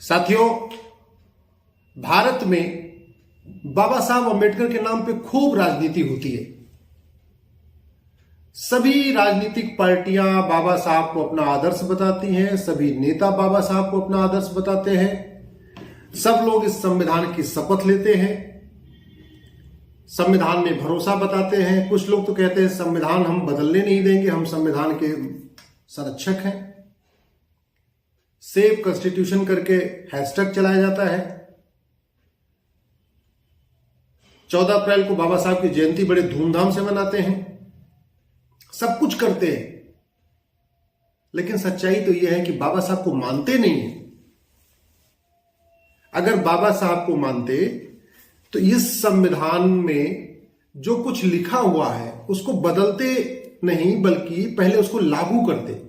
साथियों, भारत में बाबा साहब अंबेडकर के नाम पे खूब राजनीति होती है। सभी राजनीतिक पार्टियां बाबा साहब को अपना आदर्श बताती हैं, सभी नेता बाबा साहब को अपना आदर्श बताते हैं, सब लोग इस संविधान की शपथ लेते हैं, संविधान में भरोसा बताते हैं। कुछ लोग तो कहते हैं संविधान हम बदलने नहीं देंगे, हम संविधान के संरक्षक हैं। सेव कॉन्स्टिट्यूशन करके हैशटैग चलाया जाता है। 14 अप्रैल को बाबा साहब की जयंती बड़े धूमधाम से मनाते हैं, सब कुछ करते हैं, लेकिन सच्चाई तो यह है कि बाबा साहब को मानते नहीं है। अगर बाबा साहब को मानते तो इस संविधान में जो कुछ लिखा हुआ है उसको बदलते नहीं, बल्कि पहले उसको लागू करते।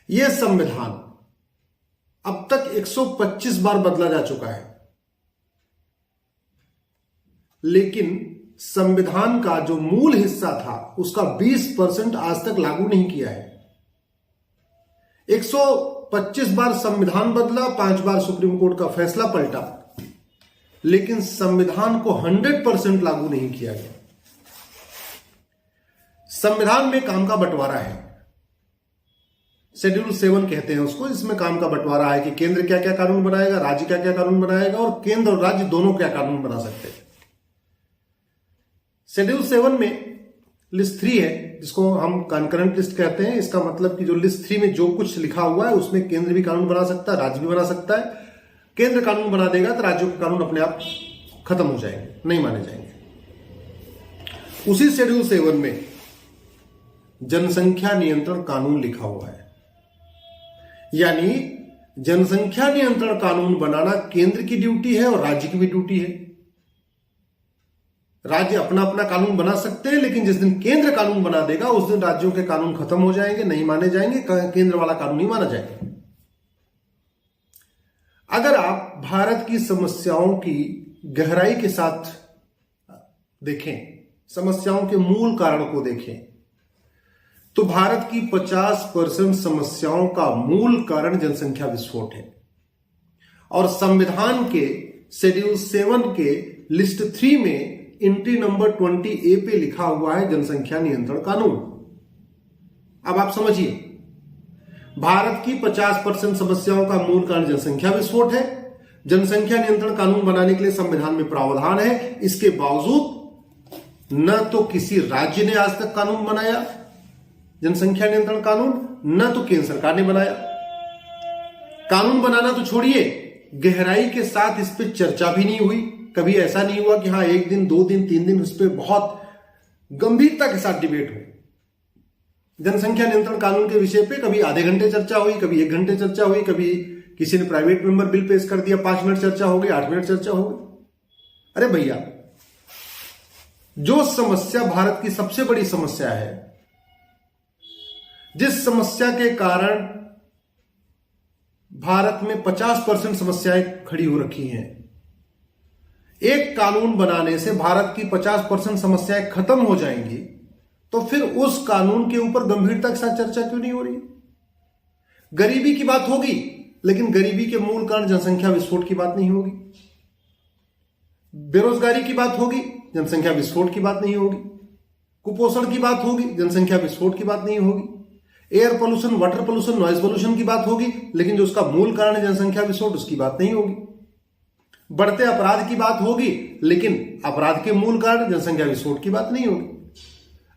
यह संविधान अब तक 125 बार बदला जा चुका है, लेकिन संविधान का जो मूल हिस्सा था उसका 20% आज तक लागू नहीं किया है। 125 बार संविधान बदला, 5 बार सुप्रीम कोर्ट का फैसला पलटा, लेकिन संविधान को 100% लागू नहीं किया गया। संविधान में काम का बंटवारा है, शेड्यूल 7 कहते हैं उसको। इसमें काम का बंटवारा है कि केंद्र क्या क्या कानून बनाएगा, राज्य क्या क्या कानून बनाएगा, और केंद्र और राज्य दोनों क्या कानून बना सकते हैं। शेड्यूल 7 में लिस्ट 3 है, जिसको हम कंकरेंट लिस्ट कहते हैं। इसका मतलब कि जो लिस्ट 3 में जो कुछ लिखा हुआ है उसमें केंद्र भी कानून बना सकता है, राज्य भी बना सकता है। केंद्र कानून बना देगा तो राज्यों के कानून अपने आप खत्म हो जाएंगे, नहीं माने जाएंगे। उसी शेड्यूल 7 में जनसंख्या नियंत्रण कानून लिखा हुआ है, यानी जनसंख्या नियंत्रण कानून बनाना केंद्र की ड्यूटी है और राज्य की भी ड्यूटी है। राज्य अपना अपना कानून बना सकते हैं, लेकिन जिस दिन केंद्र कानून बना देगा उस दिन राज्यों के कानून खत्म हो जाएंगे, नहीं माने जाएंगे, केंद्र वाला कानून नहीं माना जाएगा। अगर आप भारत की समस्याओं की गहराई के साथ देखें, समस्याओं के मूल कारण को देखें, तो भारत की 50% समस्याओं का मूल कारण जनसंख्या विस्फोट है। और संविधान के शेड्यूल 7 के लिस्ट 3 में एंट्री नंबर 20A पे लिखा हुआ है जनसंख्या नियंत्रण कानून। अब आप समझिए, भारत की 50% समस्याओं का मूल कारण जनसंख्या विस्फोट है। जनसंख्या नियंत्रण कानून बनाने के लिए संविधान में प्रावधान है, इसके बावजूद न तो किसी राज्य ने आज तक कानून बनाया जनसंख्या नियंत्रण कानून, न तो केंद्र सरकार ने बनाया। कानून बनाना तो छोड़िए, गहराई के साथ इस पर चर्चा भी नहीं हुई। कभी ऐसा नहीं हुआ कि हाँ 1 दिन 2 दिन 3 दिन उस पर बहुत गंभीरता के साथ डिबेट हो। जनसंख्या नियंत्रण कानून के विषय पे कभी आधे घंटे चर्चा हुई, कभी 1 घंटे चर्चा हुई, कभी किसी ने प्राइवेट मेंबर बिल पेश कर दिया, 5 मिनट चर्चा हो गई, 8 मिनट चर्चा हो गई। अरे भैया, जो समस्या भारत की सबसे बड़ी समस्या है, जिस समस्या के कारण भारत में 50% समस्याएं खड़ी हो रखी हैं, एक कानून बनाने से भारत की 50% समस्याएं खत्म हो जाएंगी, तो फिर उस कानून के ऊपर गंभीरता के साथ चर्चा क्यों नहीं हो रही? गरीबी की बात होगी, लेकिन गरीबी के मूल कारण जनसंख्या विस्फोट की बात नहीं होगी। बेरोजगारी की बात होगी, जनसंख्या विस्फोट की बात नहीं होगी। कुपोषण की बात होगी, जनसंख्या विस्फोट की बात नहीं होगी। Air pollution, water pollution, noise pollution की बात होगी, लेकिन जो उसका मूल कारण है जनसंख्या विस्फोट, उसकी बात नहीं होगी। बढ़ते अपराध की बात होगी, लेकिन अपराध के मूल कारण जनसंख्या विस्फोट की बात नहीं होगी।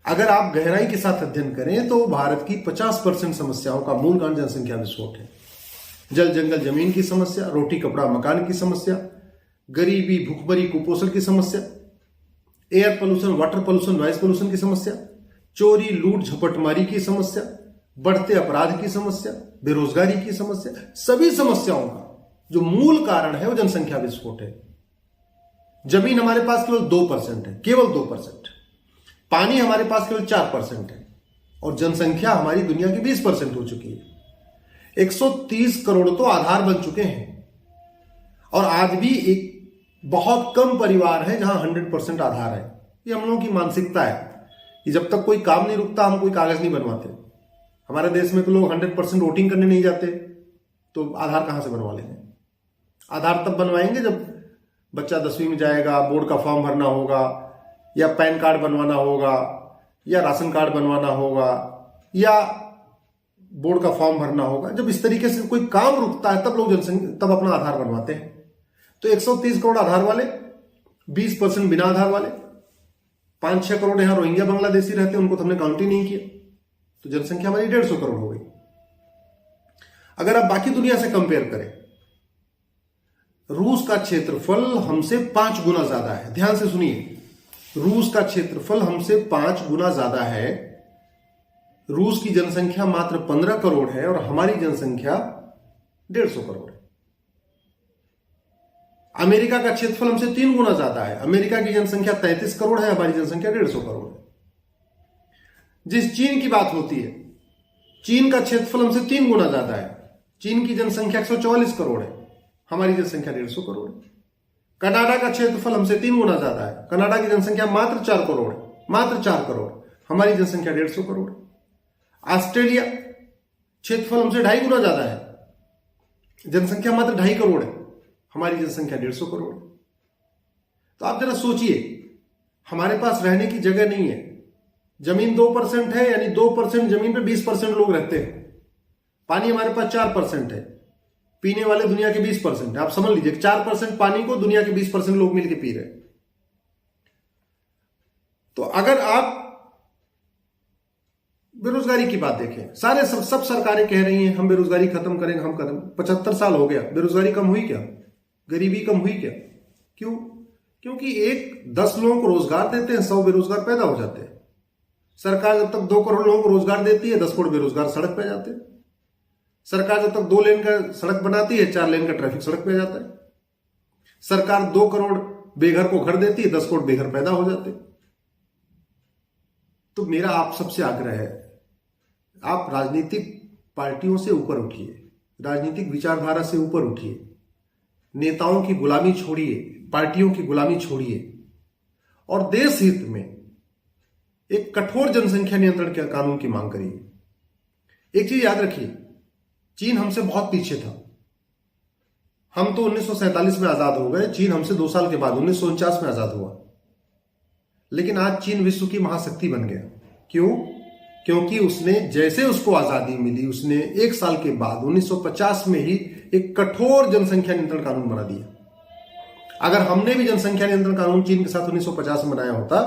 अगर आप गहराई के साथ अध्ययन करें तो भारत की 50% समस्याओं का मूल कारण जनसंख्या विस्फोट है। जल जंगल जमीन की समस्या, रोटी कपड़ा मकान की समस्या, गरीबी, भूखमरी, कुपोषण की समस्या, air pollution, water pollution, noise pollution की समस्या, चोरी, लूट, झपटमारी की समस्या, बढ़ते अपराध की समस्या, बेरोजगारी की समस्या, सभी समस्याओं का जो मूल कारण है वो जनसंख्या विस्फोट है। जमीन हमारे पास केवल 2% है, केवल 2%। पानी हमारे पास केवल 4% है, और जनसंख्या हमारी दुनिया की 20% हो चुकी है। 130 करोड़ तो आधार बन चुके हैं, और आज भी एक बहुत कम परिवार है जहां 100% आधार है। ये हम लोगों की मानसिकता है कि जब तक कोई काम नहीं रुकता हम कोई कागज नहीं बनवाते। हमारे देश में तो लोग 100% वोटिंग करने नहीं जाते, तो आधार कहां से बनवा लेंगे? आधार तब बनवाएंगे जब बच्चा 10वीं में जाएगा, बोर्ड का फॉर्म भरना होगा, या पैन कार्ड बनवाना होगा, या राशन कार्ड बनवाना होगा, या बोर्ड का फॉर्म भरना होगा। जब इस तरीके से कोई काम रुकता है तब लोग तब अपना आधार बनवाते हैं। तो 130 करोड़ आधार वाले, 20% बिना आधार वाले, 5-6 करोड़ यहां रोहिंग्या बांग्लादेशी रहते हैं, उनको तो हमने काउंट ही नहीं किया, तो जनसंख्या हमारी 150 करोड़ हो गई। अगर आप बाकी दुनिया से कंपेयर करें, रूस का क्षेत्रफल हमसे 5 गुना ज्यादा है। ध्यान से सुनिए, रूस का क्षेत्रफल हमसे 5 गुना ज्यादा है। रूस की जनसंख्या मात्र 15 करोड़ है और हमारी जनसंख्या 150 करोड़ है। अमेरिका का क्षेत्रफल हमसे 3 गुना ज्यादा है। अमेरिका की जनसंख्या 33 करोड़ है, हमारी जनसंख्या 150 करोड़ है। जिस चीन की बात होती है, चीन का क्षेत्रफल हमसे 3 गुना ज्यादा है। चीन की जनसंख्या 144 करोड़ है, हमारी जनसंख्या 150 करोड़ है। कनाडा का क्षेत्रफल हमसे 3 गुना ज्यादा है। कनाडा की जनसंख्या मात्र 4 करोड़ है, मात्र 4 करोड़, हमारी जनसंख्या 150 करोड़ है। ऑस्ट्रेलिया क्षेत्रफल हमसे 2.5 गुना ज्यादा है, जनसंख्या मात्र 2.5 करोड़ है, हमारी जनसंख्या 150 करोड़ है। तो आप जरा सोचिए, हमारे पास रहने की जगह नहीं है। जमीन 2% है, यानी 2% जमीन पे 20% लोग रहते हैं। पानी हमारे पास 4% है, पीने वाले दुनिया के 20% है। आप समझ लीजिए 4% पानी को दुनिया के 20% लोग मिलकर पी रहे हैं। तो अगर आप बेरोजगारी की बात देखें, सब सरकारें कह रही हैं हम बेरोजगारी खत्म करेंगे, हम कदम 75 साल हो गया, बेरोजगारी कम हुई क्या? गरीबी कम हुई क्या? क्यों? क्योंकि 10 लोगों को रोजगार देते हैं, 100 बेरोजगार पैदा हो जाते हैं। सरकार जब तक 2 करोड़ लोगों को रोजगार देती है, 10 करोड़ बेरोजगार सड़क पे जाते हैं। सरकार जब तक 2 लेन का सड़क बनाती है, 4 लेन का ट्रैफिक सड़क पे जाता है। सरकार 2 करोड़ बेघर को घर देती है, 10 करोड़ बेघर पैदा हो जाते हैं। तो मेरा आप सबसे आग्रह है, आप राजनीतिक पार्टियों से ऊपर उठिए, राजनीतिक विचारधारा से ऊपर उठिए, नेताओं की गुलामी छोड़िए, पार्टियों की गुलामी छोड़िए और देश हित में एक कठोर जनसंख्या नियंत्रण के कानून की मांग करिए। एक चीज याद रखिए, चीन हमसे बहुत पीछे था। हम तो 1947 में आजाद हो गए, चीन हमसे 2 साल के बाद 1949 में आजाद हुआ। लेकिन आज चीन विश्व की महाशक्ति बन गया। क्यों? क्योंकि उसने जैसे उसको आजादी मिली, उसने 1 साल के बाद 1950 में ही एक कठोर जनसंख्या नियंत्रण कानून बना दिया। अगर हमने भी जनसंख्या नियंत्रण कानून चीन के साथ 1950 में बनाया होता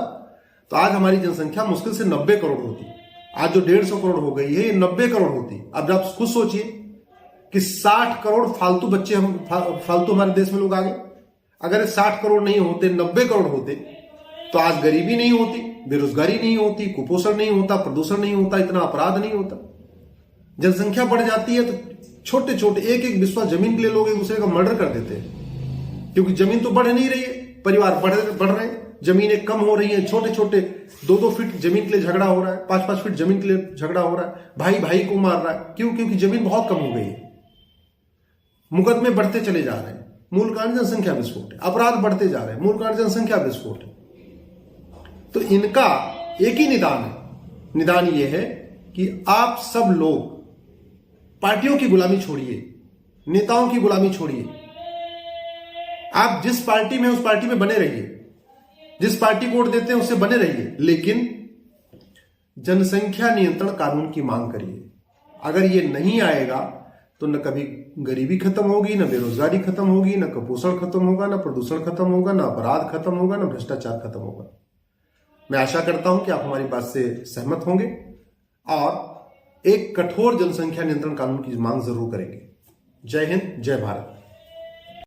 तो आज हमारी जनसंख्या मुश्किल से 90 करोड़ होती। आज जो 150 करोड़ हो गई है, ये 90 करोड़ होती। अब आप खुद सोचिए कि 60 करोड़ फालतू बच्चे, फालतू हमारे देश में लोग आ गए। अगर 60 करोड़ नहीं होते, 90 करोड़ होते, तो आज गरीबी नहीं होती, बेरोजगारी नहीं होती, कुपोषण नहीं होता, प्रदूषण नहीं होता, इतना अपराध नहीं होता। जनसंख्या बढ़ जाती है तो छोटे छोटे एक बिस्वा जमीन के लिए लोग एक दूसरे का मर्डर कर देते हैं, क्योंकि जमीन तो बढ़ नहीं रही है, परिवार बढ़ रहे हैं, जमीनें कम हो रही हैं। छोटे छोटे 2-2 फीट जमीन के लिए झगड़ा हो रहा है, 5-5 फीट जमीन के लिए झगड़ा हो रहा है, भाई भाई को मार रहा है। क्यों? क्योंकि जमीन बहुत कम हो गई है, मुकदमे बढ़ते चले जा रहे हैं, मूल कारण जनसंख्या विस्फोट है। अपराध बढ़ते जा रहे हैं, मूल कारण जनसंख्या विस्फोट है। तो इनका एक ही निदान है, निदान यह है कि आप सब लोग पार्टियों की गुलामी छोड़िए, नेताओं की गुलामी छोड़िए। आप जिस पार्टी में उस पार्टी में बने रहिए, जिस पार्टी को वोट देते हैं उससे बने रहिए, लेकिन जनसंख्या नियंत्रण कानून की मांग करिए। अगर ये नहीं आएगा तो न कभी गरीबी खत्म होगी, न बेरोजगारी खत्म होगी, न कुपोषण खत्म होगा, न प्रदूषण खत्म होगा, न अपराध खत्म होगा, न भ्रष्टाचार खत्म होगा। मैं आशा करता हूं कि आप हमारी बात से सहमत होंगे और एक कठोर जनसंख्या नियंत्रण कानून की मांग जरूर करेंगे। जय हिंद, जय भारत।